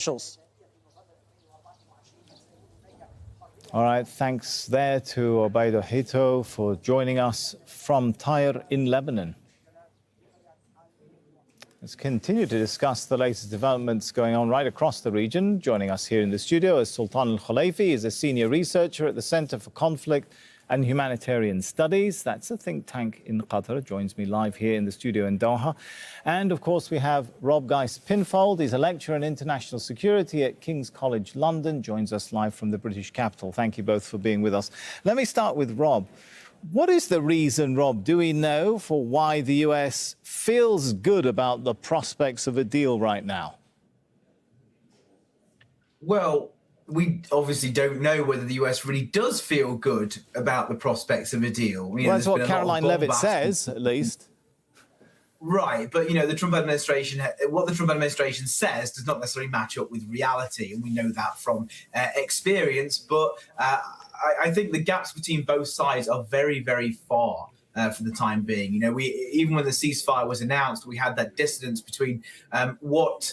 officials. All right, thanks there to Obaid Hito for joining us from Tyre in Lebanon. Let's continue to discuss the latest developments going on right across the region. Joining us here in the studio is Sultan Al-Khulaifi. He's a senior researcher at the Center for Conflict and Humanitarian Studies. That's a think tank in Qatar. Joins me live here in the studio in Doha. And of course, we have Rob Geist-Pinfold. He's a lecturer in international security at King's College London. Joins us live from the British capital. Thank you both for being with us. Let me start with Rob. What is the reason, Rob, do we know, for why the US feels good about the prospects of a deal right now? Well, we obviously don't know whether the US really does feel good about the prospects of a deal. Well, that's what Caroline Levitt says, at least. Right, but the Trump administration, what the Trump administration says does not necessarily match up with reality, and we know that from experience. But I think the gaps between both sides are very, very far for the time being. Even when the ceasefire was announced, we had that dissonance between what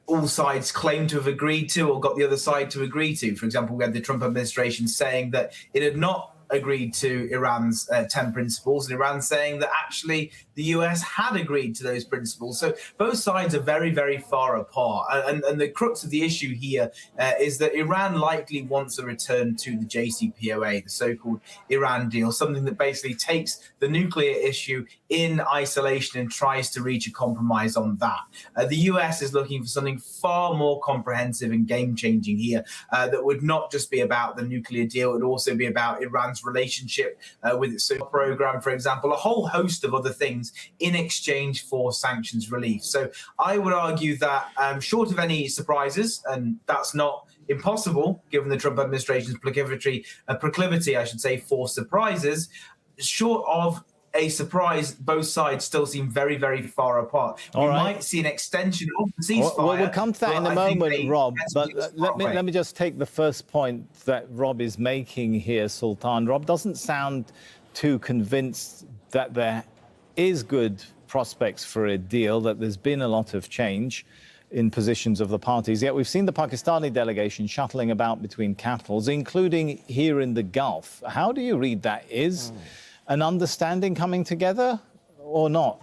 all sides claimed to have agreed to or got the other side to agree to. For example, we had the Trump administration saying that it had not agreed to Iran's 10 principles, and Iran saying that actually the US had agreed to those principles. So both sides are very, very far apart. And the crux of the issue here is that Iran likely wants a return to the JCPOA, the so-called Iran deal, something that basically takes the nuclear issue in isolation and tries to reach a compromise on that. The US is looking for something far more comprehensive and game-changing here that would not just be about the nuclear deal, it would also be about Iran's relationship with its solar program, for example, a whole host of other things in exchange for sanctions relief. So I would argue that short of any surprises, and that's not impossible given the Trump administration's proclivity, I should say, for surprises, short of a surprise, both sides still seem very, very far apart. We might see an extension of the ceasefire. Well, we'll come to that in a moment, Rob. But let me just take the first point that Rob is making here, Sultan. Rob doesn't sound too convinced that there is good prospects for a deal, that there's been a lot of change in positions of the parties. Yet we've seen the Pakistani delegation shuttling about between capitals, including here in the Gulf. How do you read that? Is an understanding coming together or not?